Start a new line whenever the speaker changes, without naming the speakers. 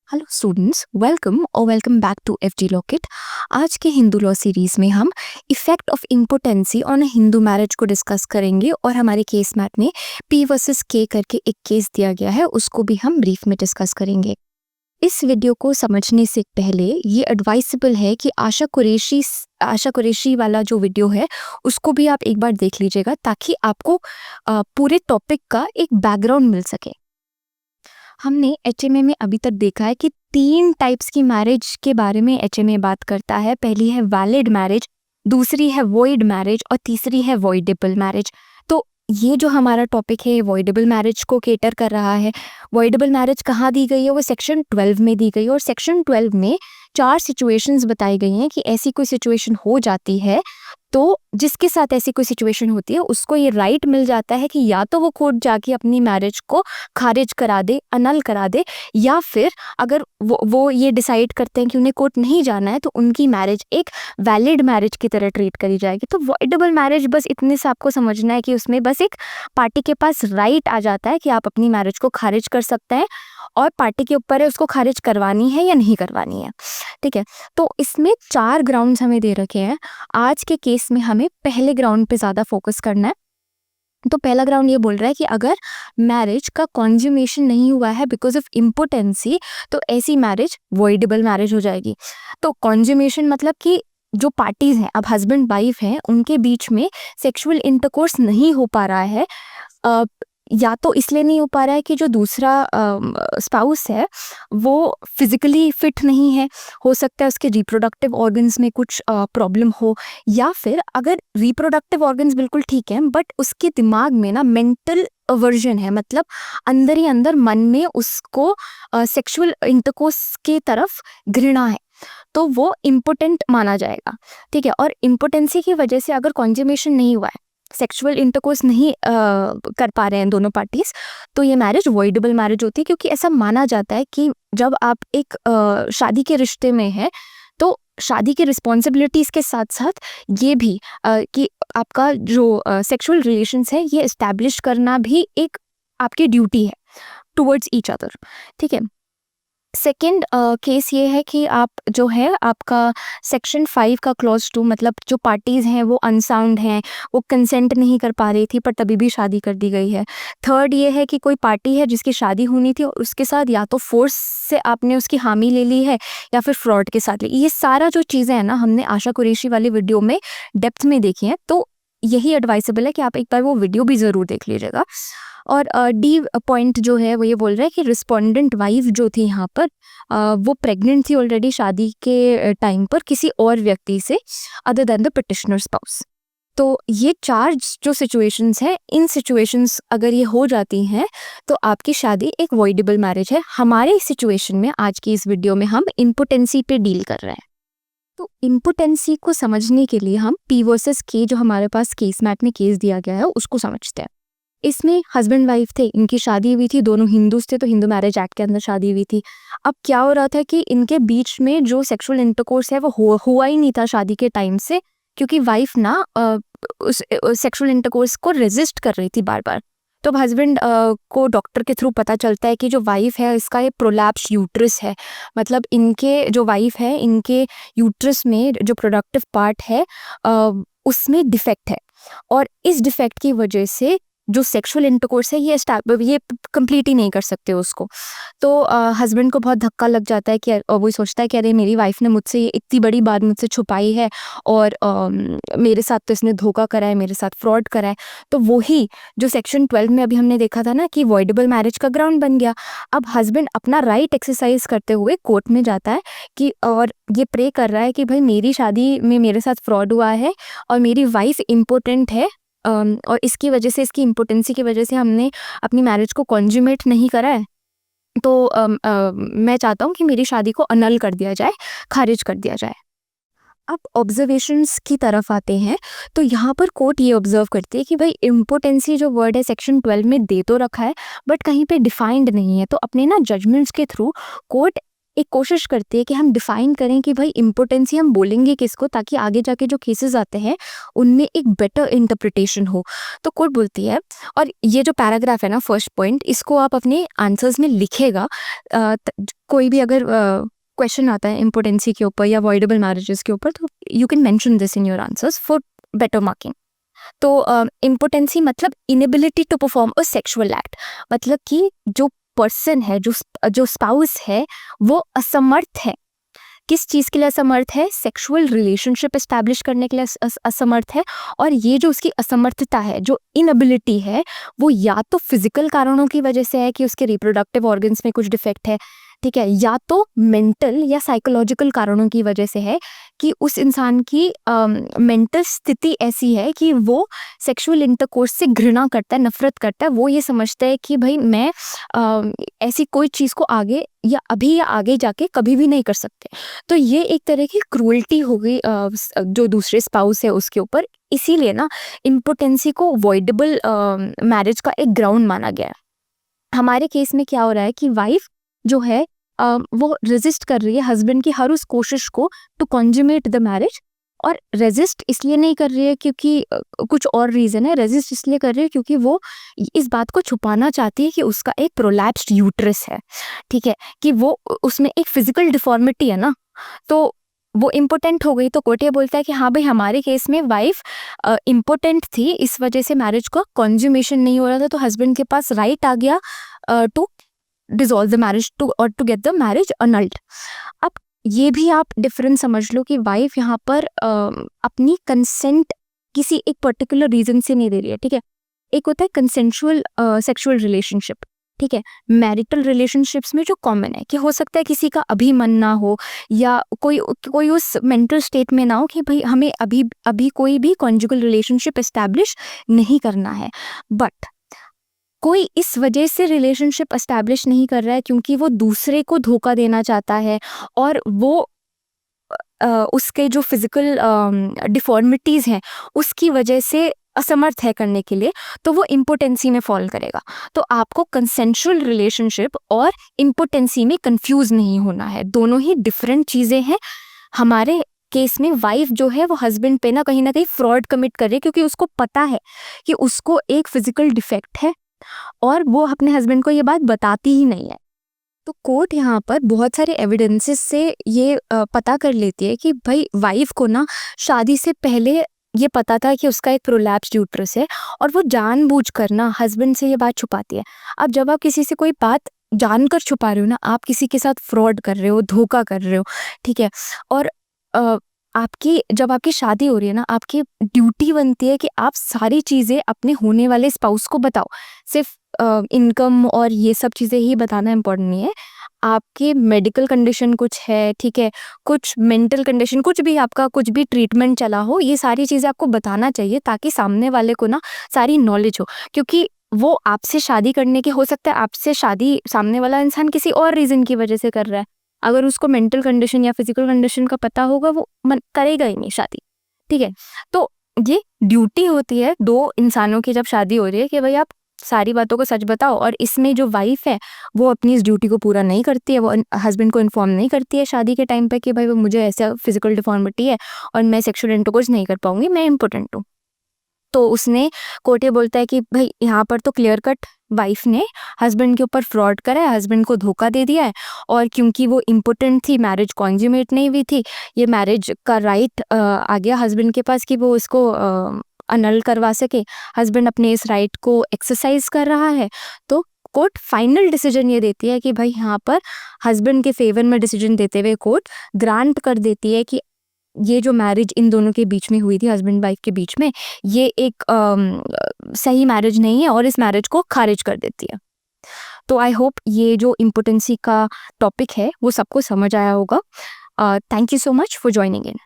Hello students, welcome back to FG locket. आज के Hindu law series में हम effect of impotency on Hindu marriage को डिस्कस करेंगे और हमारे केस मैट में पी वर्सेस के करके एक केस दिया गया है, उसको भी हम ब्रीफ में डिस्कस करेंगे। इस वीडियो को समझने से पहले ये एडवाइसेबल है कि आशा कुरैशी वाला जो वीडियो है उसको भी आप एक बार देख लीजिएगा, ताकि आपको पूरे टॉपिक का एक बैकग्राउंड मिल सके। हमने एचएमए में अभी तक देखा है कि 3 टाइप्स की मैरिज के बारे में एचएमए बात करता है। पहली है वैलिड मैरिज, दूसरी है वॉइड मैरिज और तीसरी है वॉइडेबल मैरिज। तो ये जो हमारा टॉपिक है वॉइडेबल मैरिज को केटर कर रहा है। वॉइडेबल मैरिज कहाँ दी गई है? वो सेक्शन 12 में दी गई है और सेक्शन 12 में 4 सिचुएशंस बताई गई हैं कि ऐसी कोई सिचुएशन हो जाती है तो जिसके साथ ऐसी कोई सिचुएशन होती है उसको ये राइट मिल जाता है कि या तो वो कोर्ट जाके अपनी मैरिज को खारिज करा दे, अनल करा दे, या फिर अगर वो ये डिसाइड करते हैं कि उन्हें कोर्ट नहीं जाना है तो उनकी मैरिज एक वैलिड मैरिज की तरह ट्रीट करी जाएगी। तो वॉइडेबल मैरिज बस इतने से आपको समझना है कि उसमें बस एक पार्टी के पास राइट आ जाता है कि आप अपनी मैरिज को खारिज कर सकते हैं और पार्टी के ऊपर है उसको खारिज करवानी है या नहीं करवानी है। ठीक है, तो इसमें 4 ग्राउंड्स हमें दे रखे हैं। आज के केस में हमें पहले ग्राउंड पे ज़्यादा फोकस करना है। तो पहला ग्राउंड ये बोल रहा है कि अगर मैरिज का कॉन्ज्यूमेशन नहीं हुआ है बिकॉज ऑफ इम्पोटेंसी तो ऐसी मैरिज वॉइडेबल मैरिज हो जाएगी। तो कॉन्ज्यूमेशन मतलब कि जो पार्टीज हैं, अब हस्बैंड वाइफ हैं, उनके बीच में सेक्सुअल इंटरकोर्स नहीं हो पा रहा है। या तो इसलिए नहीं हो पा रहा है कि जो दूसरा स्पाउस है वो फिजिकली फिट नहीं है, हो सकता है उसके रिप्रोडक्टिव ऑर्गन्स में कुछ प्रॉब्लम हो, या फिर अगर रिप्रोडक्टिव ऑर्गन्स बिल्कुल ठीक हैं बट उसके दिमाग में ना मेंटल अवर्जन है, मतलब अंदर ही अंदर मन में उसको सेक्सुअल इंटरकोर्स के तरफ घृणा है, तो वो इम्पोटेंट माना जाएगा। ठीक है, और इम्पोटेंसी की वजह से अगर कॉन्ज्यूमेशन नहीं हुआ है, सेक्सुअल इंटरकोर्स नहीं कर पा रहे हैं दोनों पार्टीज, तो ये मैरिज वॉइडेबल मैरिज होती है। क्योंकि ऐसा माना जाता है कि जब आप एक शादी के रिश्ते में हैं तो शादी की रिस्पॉन्सिबिलिटीज़ के साथ साथ ये भी कि आपका जो सेक्सुअल रिलेशंस है ये इस्टेब्लिश करना भी एक आपकी ड्यूटी है टुवर्ड्स ईच अदर। ठीक है, सेकेंड केस ये है कि आप जो है आपका सेक्शन 5 का क्लॉज 2, मतलब जो पार्टीज़ हैं वो अनसाउंड हैं, वो कंसेंट नहीं कर पा रही थी पर तभी भी शादी कर दी गई है। थर्ड ये है कि कोई पार्टी है जिसकी शादी होनी थी और उसके साथ या तो फोर्स से आपने उसकी हामी ले ली है या फिर फ्रॉड के साथ ली। ये सारा जो चीज़ें हैं ना, हमने आशा कुरैशी वाली वीडियो में डेप्थ में देखी हैं, तो यही एडवाइसेबल है कि आप एक बार वो वीडियो भी ज़रूर देख लीजिएगा। और डी पॉइंट जो है वो ये बोल रहा है कि रिस्पोंडेंट वाइफ जो थी यहाँ पर वो प्रेग्नेंट थी ऑलरेडी शादी के टाइम पर किसी और व्यक्ति से other than the petitioner spouse. तो ये 4 जो सिचुएशंस हैं, इन सिचुएशंस अगर ये हो जाती हैं तो आपकी शादी एक वॉइडेबल मैरिज है। हमारे सिचुएशन में आज की इस वीडियो में हम इम्पोटेंसी पे डील कर रहे हैं। तो इम्पोटेंसी को समझने के लिए हम पी वर्सेस के जो हमारे पास केस मैट में केस दिया गया है उसको समझते हैं। इसमें हस्बैंड वाइफ थे, इनकी शादी हुई थी, दोनों हिंदूज थे तो हिंदू मैरिज एक्ट के अंदर शादी हुई थी। अब क्या हो रहा था कि इनके बीच में जो सेक्सुअल इंटरकोर्स है वो हुआ ही नहीं था शादी के टाइम से, क्योंकि वाइफ ना उस सेक्सुअल इंटरकोर्स को रेजिस्ट कर रही थी बार बार। तो हस्बैंड को डॉक्टर के थ्रू पता चलता है कि जो वाइफ है इसका ये प्रोलैप्स यूट्रस है, मतलब इनके जो वाइफ है इनके यूट्रस में जो प्रोडक्टिव पार्ट है उसमें डिफेक्ट है, और इस डिफेक्ट की वजह से जो सेक्सुअल इंटरकोर्स है ये कंप्लीट ही नहीं कर सकते उसको। तो हस्बैंड को बहुत धक्का लग जाता है कि वो सोचता है कि अरे मेरी वाइफ ने मुझसे ये इतनी बड़ी बात मुझसे छुपाई है और मेरे साथ तो इसने धोखा करा है, मेरे साथ फ्रॉड करा है। तो वही जो सेक्शन 12 में अभी हमने देखा था ना कि वॉइडेबल मैरिज का ग्राउंड बन गया। अब हस्बैंड अपना राइट एक्सरसाइज करते हुए कोर्ट में जाता है कि और ये प्रे कर रहा है कि भाई मेरी शादी में मेरे साथ फ्रॉड हुआ है और मेरी वाइफ इम्पोर्टेंट है, और इसकी वजह से, इसकी इम्पोटेंसी की वजह से हमने अपनी मैरिज को कॉन्ज्यूमेट नहीं करा है। तो मैं चाहता हूँ कि मेरी शादी को अनल कर दिया जाए, खारिज कर दिया जाए। अब ऑब्जर्वेशंस की तरफ आते हैं तो यहाँ पर कोर्ट ये ऑब्जर्व करती है कि भाई इम्पोटेंसी जो वर्ड है सेक्शन 12 में दे तो रखा है बट कहीं पे डिफाइंड नहीं है। तो अपने ना जजमेंट्स के थ्रू कोर्ट एक कोशिश करती है कि हम डिफाइन करें कि भाई इम्पोर्टेंसी हम बोलेंगे किसको, ताकि आगे जाके जो केसेस आते हैं उनमें एक बेटर इंटरप्रिटेशन हो। तो कोर्ट बोलती है, और ये जो पैराग्राफ है ना, फर्स्ट पॉइंट, इसको आप अपने आंसर्स में लिखेगा। कोई भी अगर क्वेश्चन आता है इम्पोर्टेंसी के ऊपर या अवॉइडेबल मैरिजेस के ऊपर, तो you can mention this in your answers for better marking. तो इम्पोर्टेंसी मतलब inability to perform a sexual act, मतलब कि जो पर्सन है, जो स्पाउस है, वो असमर्थ है। किस चीज़ के लिए असमर्थ है? सेक्सुअल रिलेशनशिप एस्टैब्लिश करने के लिए असमर्थ है। और ये जो उसकी असमर्थता है, जो इनएबिलिटी है, वो या तो फिजिकल कारणों की वजह से है कि उसके रिप्रोडक्टिव ऑर्गन्स में कुछ डिफेक्ट है, ठीक है, या तो मेंटल या साइकोलॉजिकल कारणों की वजह से है कि उस इंसान की मेंटल स्थिति ऐसी है कि वो सेक्सुअल इंटरकोर्स से घृणा करता है, नफरत करता है। वो ये समझता है कि भाई मैं ऐसी कोई चीज़ को आगे या अभी या आगे जाके कभी भी नहीं कर सकते। तो ये एक तरह की क्रूअल्टी हो गई जो दूसरे स्पाउस है उसके ऊपर। इसीलिए ना इम्पोर्टेंसी को अवॉइडेबल मैरिज का एक ग्राउंड माना गया है। हमारे केस में क्या हो रहा है कि वाइफ जो है वो रेजिस्ट कर रही है हस्बैंड की हर उस कोशिश को टू कॉन्जुमेट द मैरिज। और रेजिस्ट इसलिए नहीं कर रही है क्योंकि कुछ और रीज़न है। रेजिस्ट इसलिए कर रही है क्योंकि वो इस बात को छुपाना चाहती है कि उसका एक प्रोलैप्स्ड यूट्रस है, ठीक है, कि वो उसमें एक फिजिकल डिफॉर्मिटी है ना, तो वो इम्पोर्टेंट हो गई। तो कोर्ट ये बोलता है कि हाँ भाई, हमारे केस में वाइफ इम्पोर्टेंट थी, इस वजह से मैरिज का कॉन्जुमेशन नहीं हो रहा था, तो हस्बैंड के पास राइट आ गया टू डिसॉल्व द मैरिज और to get the marriage annulled. अब ये भी आप डिफरेंस समझ लो कि वाइफ यहाँ पर अपनी कंसेंट किसी एक पर्टिकुलर रीजन से नहीं दे रही है, ठीक है। एक होता है कंसेंशुअल सेक्सुअल रिलेशनशिप, ठीक है। मैरिटल रिलेशनशिप्स में जो कॉमन है कि हो सकता है किसी का अभी मन ना हो या कोई उस मेंटल स्टेट में ना हो कि भाई हमें अभी कोई भी कॉन्जुगल रिलेशनशिप एस्टैब्लिश नहीं करना है, बट कोई इस वजह से रिलेशनशिप एस्टैब्लिश नहीं कर रहा है क्योंकि वो दूसरे को धोखा देना चाहता है, और वो उसके जो फिजिकल डिफॉर्मिटीज़ हैं उसकी वजह से असमर्थ है करने के लिए, तो वो इम्पोर्टेंसी में फॉल करेगा। तो आपको कंसेंशुअल रिलेशनशिप और इम्पोर्टेंसी में कंफ्यूज नहीं होना है, दोनों ही डिफरेंट चीज़ें हैं। हमारे केस में वाइफ जो है वो हस्बैंड पे ना कहीं फ्रॉड कमिट कर रही है क्योंकि उसको पता है कि उसको एक फिजिकल डिफेक्ट है और वो अपने हस्बैंड को ये बात बताती ही नहीं है। तो कोर्ट यहाँ पर बहुत सारे एविडेंसेस से ये पता कर लेती है कि भाई वाइफ को ना शादी से पहले ये पता था कि उसका एक प्रोलैप्स्ड यूट्रस है, और वो जानबूझकर ना हस्बैंड से ये बात छुपाती है। अब जब आप किसी से कोई बात जानकर छुपा रहे हो ना, आप किसी के साथ फ्रॉड कर रहे हो, धोखा कर रहे हो, ठीक है। और जब आपकी शादी हो रही है ना, आपकी ड्यूटी बनती है कि आप सारी चीज़ें अपने होने वाले स्पाउस को बताओ। सिर्फ इनकम और ये सब चीज़ें ही बताना इम्पोर्टेंट नहीं है। आपकी मेडिकल कंडीशन कुछ है, ठीक है, कुछ मेंटल कंडीशन, कुछ भी आपका कुछ भी ट्रीटमेंट चला हो, ये सारी चीज़ें आपको बताना चाहिए ताकि सामने वाले को ना सारी नॉलेज हो। क्योंकि वो आपसे शादी करने के, हो सकता है आपसे शादी सामने वाला इंसान किसी और रीज़न की वजह से कर रहा है। अगर उसको मेंटल कंडीशन या फिजिकल कंडीशन का पता होगा, वो करेगा ही नहीं शादी, ठीक है। तो ये ड्यूटी होती है दो इंसानों की जब शादी हो रही है कि भाई आप सारी बातों को सच बताओ। और इसमें जो वाइफ है वो अपनी इस ड्यूटी को पूरा नहीं करती है, वो हस्बैंड को इन्फॉर्म नहीं करती है शादी के टाइम पे कि भाई मुझे ऐसा फिजिकल डिफॉर्मिटी है और मैं सेक्सुअल इंटरकोर्स नहीं कर पाऊंगी, मैं इम्पोर्टेंट हूँ। तो उसने कोर्ट ये बोलता है कि भाई यहाँ पर तो क्लियर कट वाइफ ने हस्बैंड के ऊपर फ्रॉड करा है, हस्बैंड को धोखा दे दिया है, और क्योंकि वो इम्पोर्टेंट थी, मैरिज कॉन्ज्यूमेट नहीं हुई थी, ये मैरिज का राइट आ गया हस्बैंड के पास कि वो इसको अनल करवा सके। हस्बैंड अपने इस राइट को एक्सरसाइज कर रहा है। तो कोर्ट फाइनल डिसीजन ये देती है कि भाई यहाँ पर हस्बैंड के फेवर में डिसीजन देते हुए कोर्ट ग्रांट कर देती है कि ये जो मैरिज इन दोनों के बीच में हुई थी, हस्बैंड वाइफ के बीच में, ये एक सही मैरिज नहीं है, और इस मैरिज को खारिज कर देती है। तो आई होप ये जो इम्पोर्टेंसी का टॉपिक है वो सबको समझ आया होगा। Thank you so much for joining in.